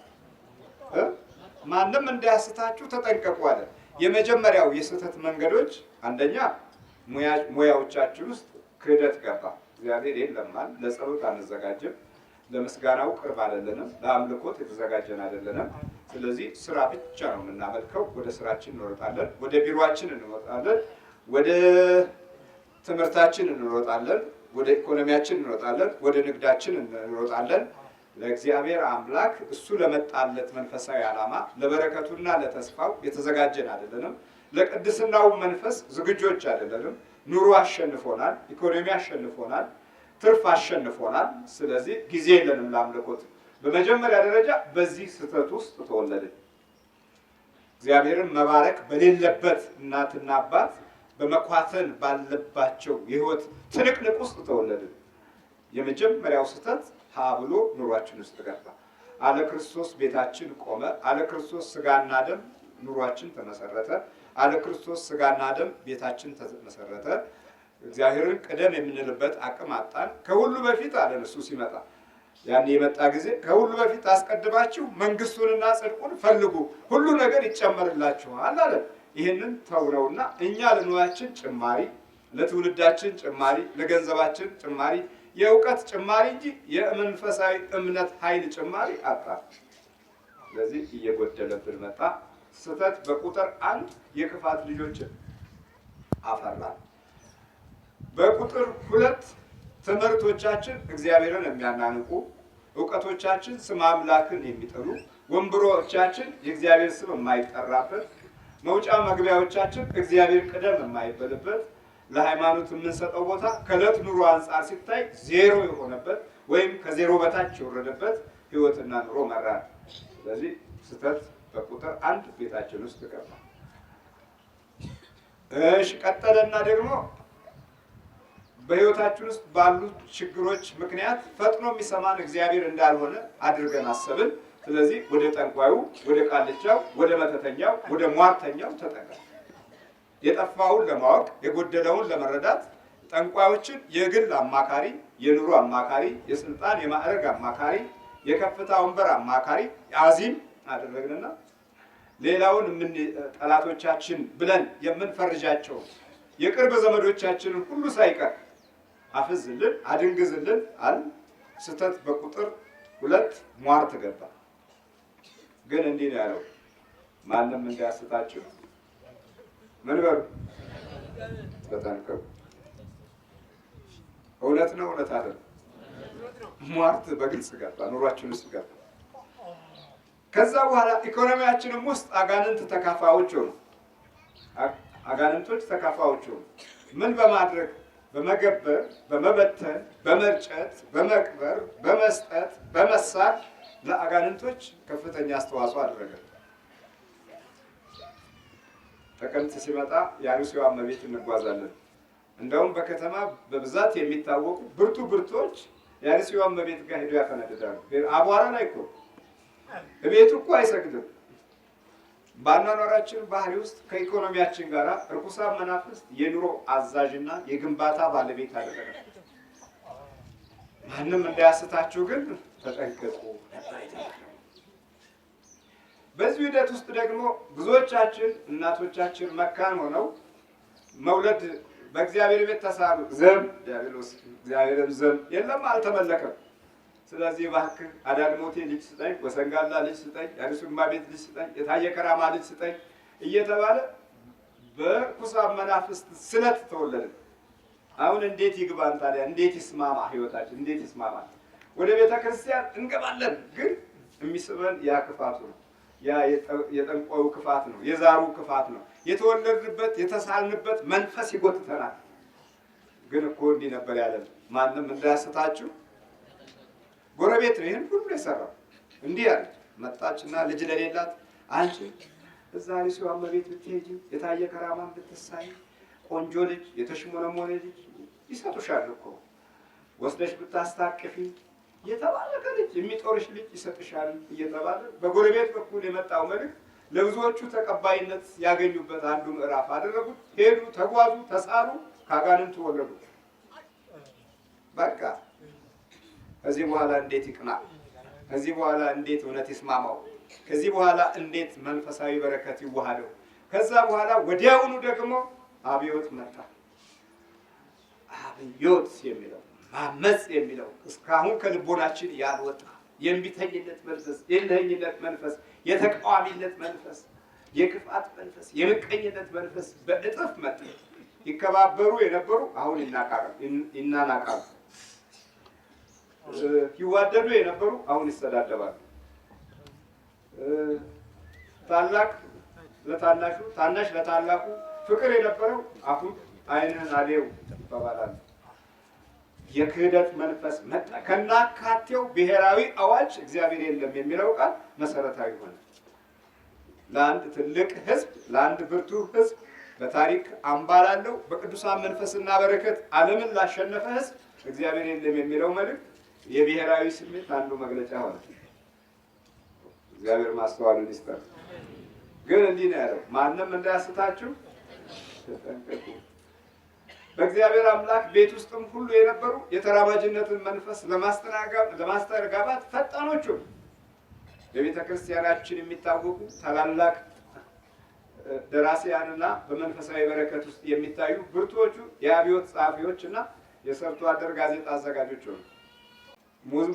ማንም እንዳያስታችሁ ተጠንቀቁ አለ። የመጀመሪያው የስህተት መንገዶች አንደኛ ሙያዎቻችን ውስጥ ክህደት ገባ። እግዚአብሔር የለማል፣ ለጸሎት አንዘጋጅም፣ ለምስጋናው ቅርብ አይደለንም፣ ለአምልኮት የተዘጋጀን አይደለንም። ስለዚህ ስራ ብቻ ነው የምናመልከው። ወደ ስራችን እንወጣለን፣ ወደ ቢሮአችን እንወጣለን፣ ወደ ትምህርታችን እንወጣለን፣ ወደ ኢኮኖሚያችን እንወጣለን፣ ወደ ንግዳችን እንወጣለን። ለእግዚአብሔር አምላክ እሱ ለመጣለት መንፈሳዊ ዓላማ ለበረከቱና ለተስፋው የተዘጋጀን አይደለንም። ለቅድስናው መንፈስ ዝግጆች አይደለንም። ኑሮ አሸንፎናል፣ ኢኮኖሚ አሸንፎናል፣ ትርፍ አሸንፎናል። ስለዚህ ጊዜ የለንም ለአምልኮት። በመጀመሪያ ደረጃ በዚህ ስህተት ውስጥ ተወለድን። እግዚአብሔርን መባረክ በሌለበት እናትና አባት በመኳተን ባለባቸው የህይወት ትንቅንቅ ውስጥ ተወለድን። የመጀመሪያው ስህተት ሀ ብሎ ኑሯችን ውስጥ ገባ። አለ ክርስቶስ ቤታችን ቆመ። አለ ክርስቶስ ስጋና ደም ኑሯችን ተመሰረተ። አለ ክርስቶስ ስጋና ደም ቤታችን ተመሰረተ። እግዚአብሔርን ቅደም የምንልበት አቅም አጣን። ከሁሉ በፊት አለ እሱ ሲመጣ ያን የመጣ ጊዜ ከሁሉ በፊት አስቀድማችሁ መንግስቱንና ጽድቁን ፈልጉ ሁሉ ነገር ይጨመርላችኋል አለ። ይህንን ተውነውና እኛ ለኑሯችን ጭማሪ፣ ለትውልዳችን ጭማሪ፣ ለገንዘባችን ጭማሪ፣ የእውቀት ጭማሪ እንጂ የመንፈሳዊ እምነት ኃይል ጭማሪ አጣን። ስለዚህ እየጎደለብን መጣ። ስህተት በቁጥር 1 የክፋት ልጆችን አፈራን። በቁጥር 2 ትምህርቶቻችን እግዚአብሔርን የሚያናንቁ፣ እውቀቶቻችን ስም አምላክን የሚጠሉ፣ ወንበሮቻችን የእግዚአብሔር ስም የማይጠራበት፣ መውጫ መግቢያዎቻችን እግዚአብሔር ቅደም የማይበልበት፣ ለሃይማኖት የምንሰጠው ቦታ ከዕለት ኑሮ አንጻር ሲታይ ዜሮ የሆነበት ወይም ከዜሮ በታች የወረደበት ህይወትና ኑሮ መራን። ስለዚህ ስህተት በቁጥር 1 ቤታችን ውስጥ ገባ። እሺ ቀጠለና ደግሞ በህይወታችን ውስጥ ባሉ ችግሮች ምክንያት ፈጥኖ የሚሰማን እግዚአብሔር እንዳልሆነ አድርገን አሰብን። ስለዚህ ወደ ጠንቋዩ፣ ወደ ቃልቻው፣ ወደ መተተኛው፣ ወደ ሟርተኛው ተጠጋ። የጠፋውን ለማወቅ የጎደለውን ለመረዳት ጠንቋዮችን የግል አማካሪ፣ የኑሮ አማካሪ፣ የስልጣን የማዕረግ አማካሪ፣ የከፍታ ወንበር አማካሪ አዚም አደረግንና ሌላውን ጠላቶቻችን ብለን የምንፈርጃቸው የቅርብ ዘመዶቻችንን ሁሉ ሳይቀር አፍዝልን፣ አድንግዝልን አል ስተት በቁጥር 2 ሟርት ገባ። ግን እንዲህ ነው ያለው፣ ማንም እንዳያስታችሁ ምን በሉ ተጠንቀቁ። እውነት ነው፣ እውነት አይደለም? ሟርት በግልጽ ገባ፣ ኑሯችን ውስጥ ገባ። ከዛ በኋላ ኢኮኖሚያችንም ውስጥ አጋንንት ተካፋዮች ሆኑ። አጋንንቶች ተካፋዮች ሆኑ። ምን በማድረግ? በመገበር፣ በመበተን፣ በመርጨት፣ በመቅበር፣ በመስጠት፣ በመሳል ለአጋንንቶች ከፍተኛ አስተዋጽኦ አደረገ። ጥቅምት ሲመጣ የአርሲዋ እመቤት እንጓዛለን። እንደውም በከተማ በብዛት የሚታወቁ ብርቱዎች የአርሲዋ እመቤት ጋር ሄዶ ያፈነድዳሉ። አቧራ ላይ እኮ እቤቱ እኮ አይሰግድም። በአኗኗራችን ባህሪ ውስጥ ከኢኮኖሚያችን ጋር ርኩሳን መናፍስት የኑሮ አዛዥና የግንባታ ባለቤት አደረገ። ማንም እንዳያስታችሁ ግን ተጠንቀቁ። በዚህ ሂደት ውስጥ ደግሞ ብዙዎቻችን እናቶቻችን መካን ሆነው መውለድ በእግዚአብሔር ቤት ተሳሉ። ዘም ዲያብሎስ እግዚአብሔርም ዘም የለም አልተመለከም። ስለዚህ እባክህ አዳልሞቴ ልጅ ስጠኝ፣ ወሰንጋላ ልጅ ስጠኝ፣ የአርሱማ ቤት ልጅ ስጠኝ፣ የታየ ከራማ ልጅ ስጠኝ እየተባለ በርኩሳን መናፍስት ስለት ተወለድን። አሁን እንዴት ይግባን ታዲያ? እንዴት ይስማማ ህይወታችን? እንዴት ይስማማ? ወደ ቤተ ክርስቲያን እንገባለን፣ ግን የሚስበን ያ ክፋቱ ነው። ያ የጠንቋዩ ክፋት ነው፣ የዛሩ ክፋት ነው። የተወለድንበት የተሳልንበት መንፈስ ይጎትተናል። ግን እኮ እንዲህ ነበር ያለን፣ ማንም እንዳያስታችሁ። ጎረቤት ነው ይሄን ሁሉ የሰራው። እንዲህ ያለች መጣችና ልጅ ለሌላት አንቺ እዛ አርሲዋ እመቤት ብትሄጂ የታየ ከራማን ብትሳይ ቆንጆ ልጅ የተሽሞነሞነ ልጅ ይሰጡሻል እኮ ወስደሽ ብታስታቅፊ የተባረከ ልጅ የሚጦርሽ ልጅ ይሰጥሻል እየተባለ በጎረቤት በኩል የመጣው መልእክት ለብዙዎቹ ተቀባይነት ያገኙበት አንዱ ምዕራፍ አደረጉት። ሄዱ፣ ተጓዙ፣ ተሳሉ፣ ካጋንንቱ ወለዱ። በቃ ከዚህ በኋላ እንዴት ይቅናል? ከዚህ በኋላ እንዴት እውነት ይስማማው? ከዚህ በኋላ እንዴት መንፈሳዊ በረከት ይዋሃደው? ከዛ በኋላ ወዲያውኑ ደግሞ አብዮት መጣ። አብዮት የሚለው ማመጽ የሚለው እስካሁን ከልቦናችን ያልወጣ የእምቢተኝነት መንፈስ፣ የእልህኝነት መንፈስ፣ የተቃዋሚነት መንፈስ፣ የክፋት መንፈስ፣ የምቀኝነት መንፈስ በእጥፍ መጣ። ይከባበሩ የነበሩ አሁን ይናናቃሉ። ይዋደዱ የነበሩ አሁን ይሰዳደባሉ። ታላቅ ለታናሹ፣ ታናሽ ለታላቁ ፍቅር የነበረው አሁን ዓይንህን አሌው ይባባላል። የክህደት መንፈስ መጣ። ከናካቴው ብሔራዊ አዋጅ እግዚአብሔር የለም የሚለው ቃል መሰረታዊ ሆነ። ለአንድ ትልቅ ሕዝብ፣ ለአንድ ብርቱ ሕዝብ፣ በታሪክ አምባ ላለው በቅዱሳን መንፈስና በረከት ዓለምን ላሸነፈ ሕዝብ እግዚአብሔር የለም የሚለው መልእክት የብሔራዊ ስሜት አንዱ መግለጫ ሆነ። እግዚአብሔር ማስተዋልን ይስጠን። ግን እንዲህ ነው ያለው፣ ማንም እንዳያስታችሁ ተጠንቀቁ። በእግዚአብሔር አምላክ ቤት ውስጥም ሁሉ የነበሩ የተራማጅነትን መንፈስ ለማስተጋባት ፈጣኖቹ በቤተ ክርስቲያናችን የሚታወቁ ታላላቅ ደራሲያንና በመንፈሳዊ በረከት ውስጥ የሚታዩ ብርቱዎቹ የአብዮት ጸሐፊዎችና የሰርቶ አደር ጋዜጣ አዘጋጆች ሆኑ።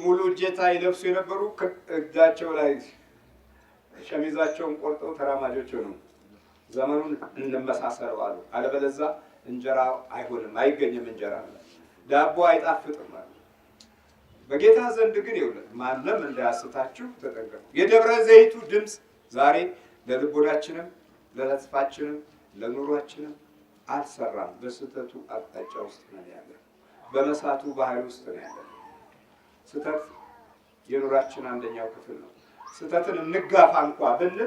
ሙሉ እጀታ ይለብሱ የነበሩ እጃቸው ላይ ሸሚዛቸውን ቆርጠው ተራማጆች ሆኑ። ዘመኑን እንመሳሰለው አሉ። አለበለዚያ እንጀራ አይሆንም፣ አይገኝም። እንጀራ ዳቦ አይጣፍጥም አሉ። በጌታ ዘንድ ግን ይውላል ማንም እንዳያስታችሁ ተጠንቀቁ። የደብረ ዘይቱ ድምፅ ዛሬ ለልቦናችንም ለተስፋችንም ለኑሯችንም አልሰራም። በስተቱ አቅጣጫ ውስጥ ነው ያለው። በመሳቱ ባህል ውስጥ ነው ያለው። ስተት የኑራችን አንደኛው ክፍል ነው። ስተትን እንጋፋ እንኳ ብንል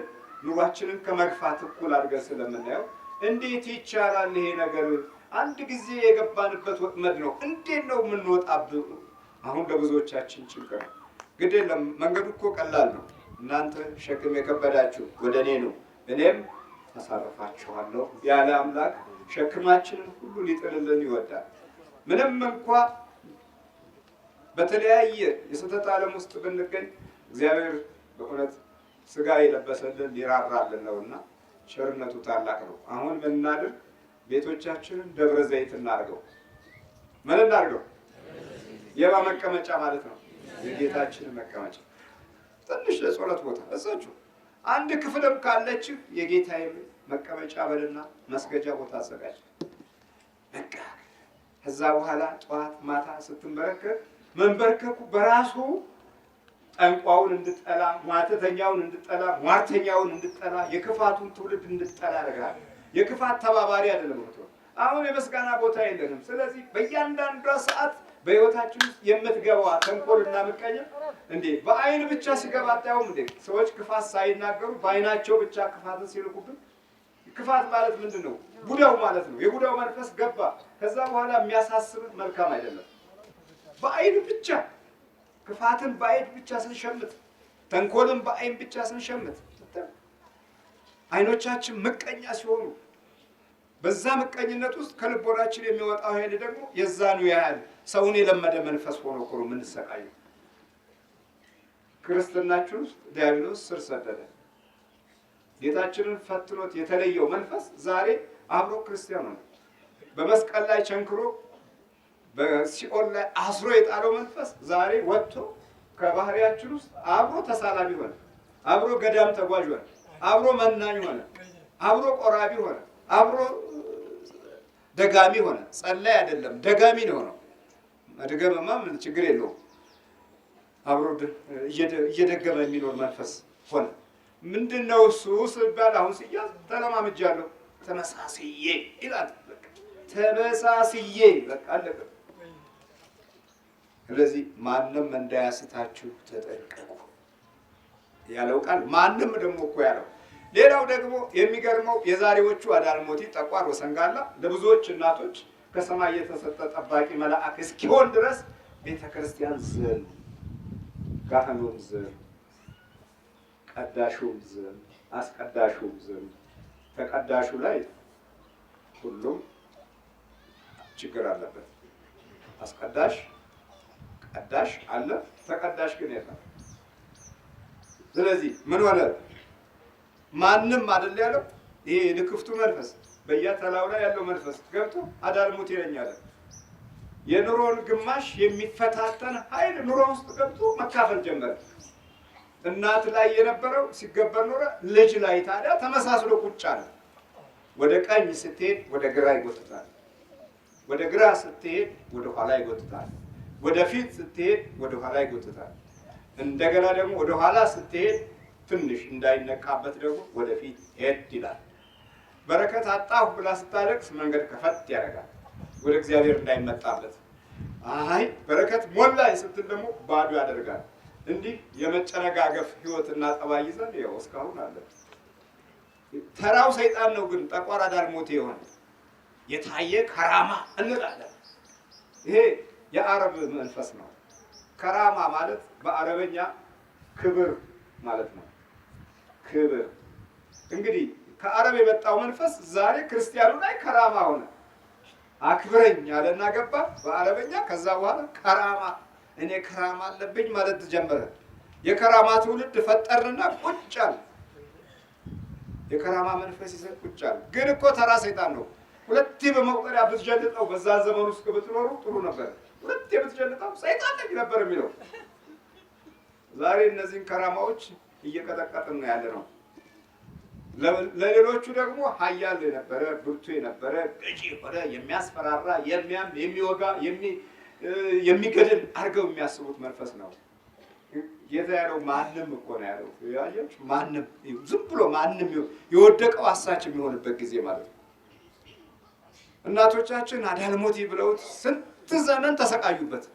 ኑሯችንን ከመግፋት እኩል አድርገን ስለምናየው እንዴት ይቻላል ይሄ ነገር አንድ ጊዜ የገባንበት ወጥመድ ነው። እንዴት ነው የምንወጣብህ? አሁን ለብዙዎቻችን ችግር ነው። ግድ የለም መንገዱ እኮ ቀላል ነው። እናንተ ሸክም የከበዳችሁ ወደ እኔ ነው እኔም አሳርፋችኋለሁ ያለ አምላክ ሸክማችንን ሁሉ ሊጥልልን ይወዳል። ምንም እንኳ በተለያየ የስህተት ዓለም ውስጥ ብንገኝ እግዚአብሔር በእውነት ስጋ የለበሰልን ሊራራልን ነውና ቸርነቱ ታላቅ ነው። አሁን ምን እናድርግ? ቤቶቻችንን ደብረ ዘይት እናድርገው። ምን እናድርገው? የባ መቀመጫ ማለት ነው። የጌታችንን መቀመጫ ትንሽ ለጸሎት ቦታ እዛችሁ አንድ ክፍልም ካለችህ የጌታዬ መቀመጫ በልና መስገጃ ቦታ አዘጋጅ። በቃ ከዛ በኋላ ጠዋት ማታ ስትንበረከክ መንበርከኩ በራሱ ጠንቋውን እንድጠላ፣ ሟርተኛውን እንድጠላ፣ ሟርተኛውን እንድጠላ፣ የክፋቱን ትውልድ እንድጠላ ያደርጋል። የክፋት ተባባሪ አይደለም ነው። አሁን የመስጋና ቦታ የለንም። ስለዚህ በእያንዳንዷ ሰዓት በህይወታችን ውስጥ የምትገባዋ ተንኮልና ምቀኛ እንዴ በአይን ብቻ ሲገባ አታዩም እንዴ? ሰዎች ክፋት ሳይናገሩ በአይናቸው ብቻ ክፋትን ሲልኩብን። ክፋት ማለት ምንድን ነው? ቡዳው ማለት ነው። የቡዳው መንፈስ ገባ። ከዛ በኋላ የሚያሳስብን መልካም አይደለም። በአይን ብቻ ክፋትን በአይን ብቻ ስንሸምት፣ ተንኮልን በአይን ብቻ ስንሸምት፣ አይኖቻችን ምቀኛ ሲሆኑ በዛ ምቀኝነት ውስጥ ከልቦናችን የሚወጣው ኃይል ደግሞ የዛኑ ያህል ሰውን የለመደ መንፈስ ሆኖ እኮ ነው የምንሰቃየው። ክርስትናችን ውስጥ ዲያብሎስ ስር ሰደደ። ጌታችንን ፈትኖት የተለየው መንፈስ ዛሬ አብሮ ክርስቲያኑ ነው። በመስቀል ላይ ቸንክሮ በሲኦል ላይ አስሮ የጣለው መንፈስ ዛሬ ወጥቶ ከባህሪያችን ውስጥ አብሮ ተሳላቢ ሆነ፣ አብሮ ገዳም ተጓዥ ሆነ፣ አብሮ መናኝ ሆነ፣ አብሮ ቆራቢ ሆነ፣ አብሮ ደጋሚ ሆነ። ጸላይ አይደለም ደጋሚ ነው ነው። መድገምማ ምን ችግር የለውም። አብሮ እየደገመ የሚኖር መንፈስ ሆነ። ምንድነው እሱ ሲባል አሁን ሲያዝ ተለማምጃለሁ ተመሳስዬ ይላል። ተመሳስዬ በቃ አለቀ። ስለዚህ ማንም እንዳያስታችሁ ተጠንቀቁ ያለው ቃል ማንም ደግሞ እኮ ያለው። ሌላው ደግሞ የሚገርመው የዛሬዎቹ አዳልሞቲ፣ ጠቋር፣ ወሰንጋላ ለብዙዎች እናቶች ከሰማይ የተሰጠ ጠባቂ መልአክ እስኪሆን ድረስ ቤተክርስቲያን ዝም፣ ካህኑም ዝም፣ ቀዳሹም ዝም፣ አስቀዳሹም ዝም። ተቀዳሹ ላይ ሁሉም ችግር አለበት። አስቀዳሽ ቀዳሽ አለ፣ ተቀዳሽ ግን የለም። ስለዚህ ምን ሆነ? ማንም አይደል ያለው ይሄ ልክፍቱ መንፈስ በየተላው ላይ ያለው መንፈስ ገብቶ አዳልሞት ይለኛል። የኑሮን ግማሽ የሚፈታተን ኃይል ኑሮ ውስጥ ገብቶ መካፈል ጀመረ። እናት ላይ የነበረው ሲገበር ኖረ፣ ልጅ ላይ ታዲያ ተመሳስሎ ቁጭ አለ። ወደ ቀኝ ስትሄድ ወደ ግራ ይጎትታል፣ ወደ ግራ ስትሄድ ወደ ኋላ ይጎትታል፣ ወደ ፊት ስትሄድ ወደ ኋላ ይጎትታል። እንደገና ደግሞ ወደ ኋላ ስትሄድ ትንሽ እንዳይነቃበት ደግሞ ወደፊት ሄድ ይላል። በረከት አጣሁ ብላ ስታለቅስ መንገድ ከፈት ያደርጋል፣ ወደ እግዚአብሔር እንዳይመጣበት። አይ በረከት ሞላኝ ስትል ደግሞ ባዶ ያደርጋል። እንዲህ የመጨነጋገፍ ህይወትና ጠባይ ይዘን ይኸው እስካሁን አለ። ተራው ሰይጣን ነው ግን ጠቋር አዳልሞቴ የሆነ የታየ ከራማ እንላለን። ይሄ የአረብ መንፈስ ነው። ከራማ ማለት በአረበኛ ክብር ማለት ነው። ክብር እንግዲህ ከአረብ የመጣው መንፈስ ዛሬ ክርስቲያኑ ላይ ከራማ ሆነ። አክብረኝ ያለና ገባ በአረበኛ። ከዛ በኋላ ከራማ እኔ ከራማ አለብኝ ማለት ጀመረ። የከራማ ትውልድ ፈጠርንና ቁጭ አለ። የከራማ መንፈስ ይዘን ቁጭ አለ። ግን እኮ ተራ ሰይጣን ነው። ሁለቴ በመቁጠሪያ ብትጀልጠው በዛ ዘመን ውስጥ ብትኖሩ ጥሩ ነበር። ሁለቴ ብትጀልጠው ሰይጣን ነበር የሚለው። ዛሬ እነዚህን ከራማዎች እየቀጠቀጥን ነው ያለ ነው። ለሌሎቹ ደግሞ ኃያል የነበረ ብርቱ የነበረ ገዢ የሆነ የሚያስፈራራ የሚያም የሚወጋ የሚገድል አድርገው የሚያስቡት መንፈስ ነው። ጌታ ያለው ማንም እኮ ነው ያለው። ያያችሁ ማንም ዝም ብሎ ማንም የወደቀው አሳች የሚሆንበት ጊዜ ማለት ነው። እናቶቻችን አዳልሞቲ ብለውት ስንት ዘመን ተሰቃዩበት።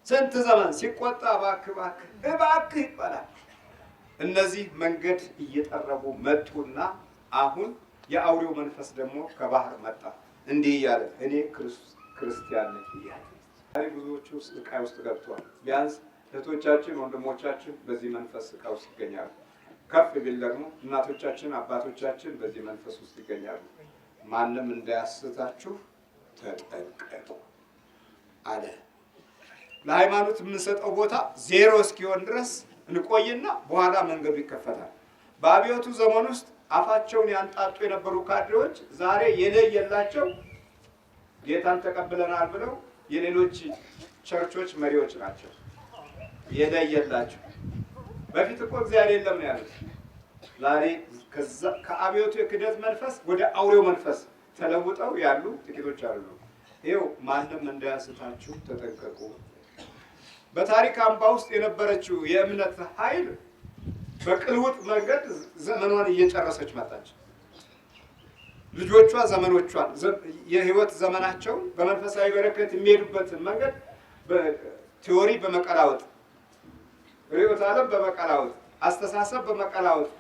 ስንት ዘመን ሲቆጣ እባክህ እባክህ እባክህ ይባላል። እነዚህ መንገድ እየጠረቡ መጡና አሁን የአውሬው መንፈስ ደግሞ ከባህር መጣ። እንዲህ እያለ እኔ ክርስቲያን ነኝ እያለ ዛሬ ብዙዎቹ ስቃይ ውስጥ ገብተዋል። ቢያንስ እህቶቻችን ወንድሞቻችን በዚህ መንፈስ ስቃይ ውስጥ ይገኛሉ። ከፍ ቢል ደግሞ እናቶቻችን አባቶቻችን በዚህ መንፈስ ውስጥ ይገኛሉ። ማንም እንዳያስታችሁ ተጠንቀቁ አለ። ለሃይማኖት የምንሰጠው ቦታ ዜሮ እስኪሆን ድረስ እንቆይና በኋላ መንገዱ ይከፈታል። በአብዮቱ ዘመን ውስጥ አፋቸውን ያንጣጡ የነበሩ ካድሬዎች ዛሬ የለየላቸው ጌታን ተቀብለናል ብለው የሌሎች ቸርቾች መሪዎች ናቸው። የለየላቸው በፊት እኮ እግዚአብሔር የለም ነው ያሉት። ዛሬ ከአብዮቱ የክደት መንፈስ ወደ አውሬው መንፈስ ተለውጠው ያሉ ጥቂቶች አሉ። ይኸው ማንም እንዳያስታችሁ ተጠንቀቁ። በታሪክ አምባ ውስጥ የነበረችው የእምነት ኃይል በቅልውጥ መንገድ ዘመኗን እየጨረሰች መጣች። ልጆቿ ዘመኖቿን የህይወት ዘመናቸውን በመንፈሳዊ በረከት የሚሄዱበትን መንገድ ቲዎሪ በመቀላወጥ ርዕዮተ ዓለም በመቀላወጥ አስተሳሰብ በመቀላወጥ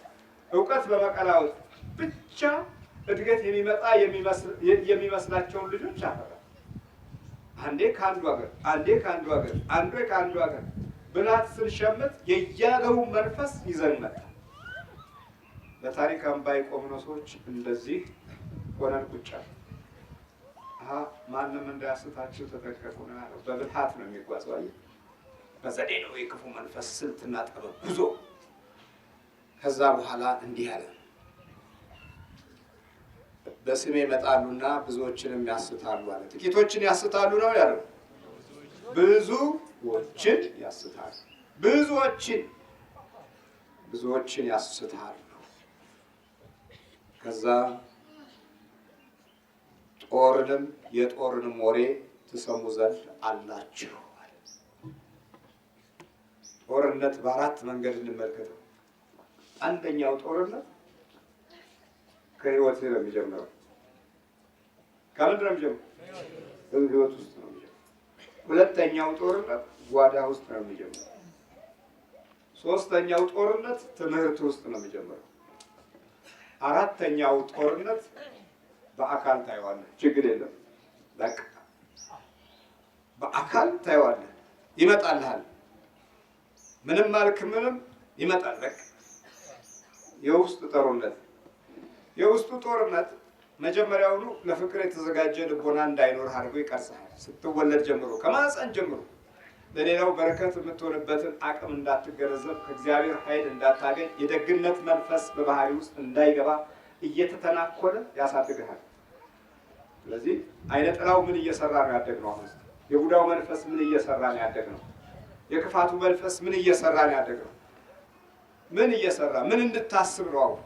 እውቀት በመቀላወጥ ብቻ እድገት የሚመጣ የሚመስላቸውን ልጆች አፈራ። አንዴ ከአንዱ ሀገር አንዴ ከአንዱ ሀገር አንዱ ከአንዱ ሀገር ብላት ስንሸምት የያገው መንፈስ ይዘን መጣ። በታሪክ አምባ የቆምነው ሰዎች እንደዚህ ሆነን ቁጭ አለ። ማንም እንዳያስታችሁ ተጠንቀቁ ነው ያለው። በብልሃት ነው የሚጓዘው። አየህ፣ በዘዴ ነው የክፉ መንፈስ ስልትና ጥበብ ጉዞ። ከዛ በኋላ እንዲህ አለ፣ በስሜ ይመጣሉና ብዙዎችንም ያስታሉ አለ። ጥቂቶችን ያስታሉ ነው ያለው። ብዙዎችን ያስታሉ፣ ብዙዎችን ያስታሉ። ከዛ የጦርንም ወሬ ትሰሙ ዘንድ አላችሁ አለ። ጦርነት በአራት መንገድ እንመልከተው። አንደኛው ጦርነት ከህይወት ነው የሚጀምረው። ከምንድን ነው የሚጀምረው? ህይወት ውስጥ ነው የሚጀምረው። ሁለተኛው ጦርነት ጓዳ ውስጥ ነው የሚጀምረው። ሶስተኛው ጦርነት ትምህርት ውስጥ ነው የሚጀምረው። አራተኛው ጦርነት በአካል ታየዋለህ። ችግር የለም፣ በቃ በአካል ታየዋለህ። ይመጣልሃል። ምንም አልክ ምንም ይመጣል። በቃ የውስጥ ጦርነት። የውስጡ ጦርነት መጀመሪያውኑ ለፍቅር የተዘጋጀ ልቦና እንዳይኖር አድርጎ ይቀርጻል። ስትወለድ ጀምሮ ከማህፀን ጀምሮ ለሌላው በረከት የምትሆንበትን አቅም እንዳትገነዘብ፣ ከእግዚአብሔር ኃይል እንዳታገኝ፣ የደግነት መንፈስ በባህሪ ውስጥ እንዳይገባ እየተተናኮለ ያሳድግሃል። ስለዚህ አይነ ጥላው ምን እየሰራ ነው ያደግነው? አሁን የቡዳው መንፈስ ምን እየሰራ ነው ያደግነው? የክፋቱ መንፈስ ምን እየሰራ ነው ያደግነው? ምን እየሰራ ምን እንድታስብ ነው? አሁን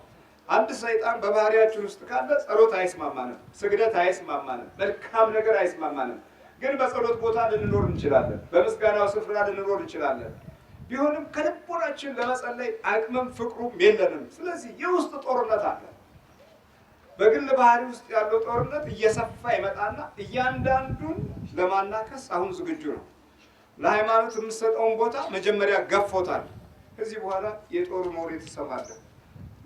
አንድ ሰይጣን በባህሪያችን ውስጥ ካለ ጸሎት አይስማማንም፣ ስግደት አይስማማንም፣ መልካም ነገር አይስማማንም። ግን በጸሎት ቦታ ልንኖር እንችላለን፣ በምስጋናው ስፍራ ልንኖር እንችላለን። ቢሆንም ከልቦናችን ለመጸለይ አቅምም ፍቅሩም የለንም። ስለዚህ የውስጥ ጦርነት አለ። በግል ባህሪ ውስጥ ያለው ጦርነት እየሰፋ ይመጣና እያንዳንዱን ለማናከስ አሁን ዝግጁ ነው። ለሃይማኖት የምትሰጠውን ቦታ መጀመሪያ ገፎታል። ከዚህ በኋላ የጦር ኖሬ ትሰማለህ።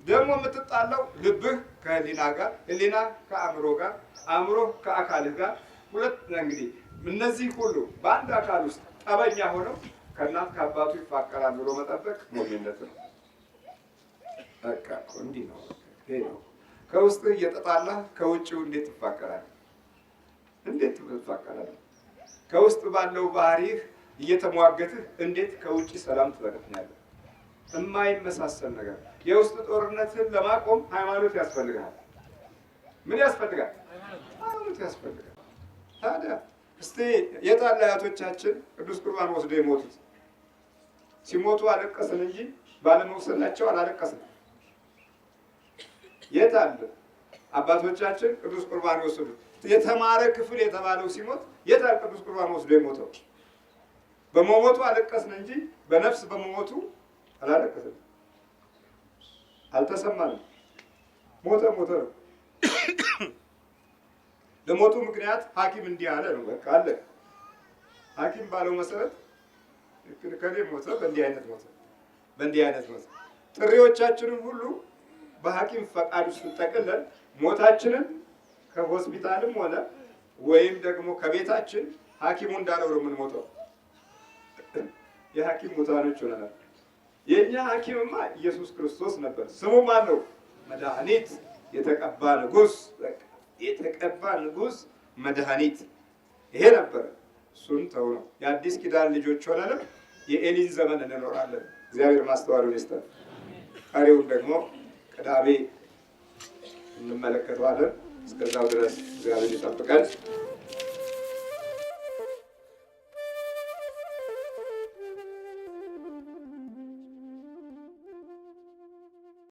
ደግሞ የምትጣለው ልብህ ከህሊና ጋር፣ ህሊና ከአእምሮ ጋር፣ አእምሮ ከአካልህ ጋር። ሁለት እንግዲህ እነዚህ ሁሉ በአንድ አካል ውስጥ ጠበኛ ሆነው ከእናት ከአባቱ ይፋቀራል ብሎ መጠበቅ ሞኝነት ነው። በቃ እንዲህ ነው። ይሄ ነው። ከውስጥህ እየተጣላህ ከውጭው እንዴት ትፋቀራለህ? እንዴት ትፋቀራለህ? ከውስጥ ባለው ባህሪህ እየተሟገትህ እንዴት ከውጭ ሰላም ትበረክኛለህ? የማይመሳሰል ነገር። የውስጥ ጦርነትን ለማቆም ሃይማኖት ያስፈልጋል። ምን ያስፈልጋል? ሃይማኖት ያስፈልጋል። ታዲያ እስቲ የታለ አያቶቻችን ቅዱስ ቁርባን ወስደው የሞቱት? ሲሞቱ አለቀስን እንጂ ባለመውሰዳቸው አላለቀስን። የት አለ አባቶቻችን ቅዱስ ቁርባን ወሰዱት? የተማረ ክፍል የተባለው ሲሞት የት አለ ቅዱስ ቁርባን ወስዶ የሞተው? በመሞቱ አለቀስን እንጂ በነፍስ በመሞቱ አላለቀስን። አልተሰማንም። ሞተ ነው። ለሞቱ ምክንያት ሐኪም እንዲህ አለ ነው። በቃ አለ። ሐኪም ባለው መሰረት ከኔ ሞተ፣ በእንዲህ አይነት ሞተ። ጥሪዎቻችንን ሁሉ በሐኪም ፈቃድ ውስጥ ጠቅለን ሞታችንን ከሆስፒታልም ሆነ ወይም ደግሞ ከቤታችን ሐኪሙ እንዳለው ነው የምንሞተው። የሐኪም ሙታኖች ሆነናል። የእኛ ሐኪምማ ኢየሱስ ክርስቶስ ነበር። ስሙ ማን ነው? መድኃኒት፣ የተቀባ ንጉሥ። የተቀባ ንጉሥ መድኃኒት፣ ይሄ ነበር። እሱን ተው ነው። የአዲስ ኪዳን ልጆች ሆነንም የኤሊን ዘመን እንኖራለን። እግዚአብሔር ማስተዋሉን ይስጠን። ቀሪውን ደግሞ ቅዳሜ እንመለከተዋለን። እስከዛው ድረስ እግዚአብሔር ይጠብቀን።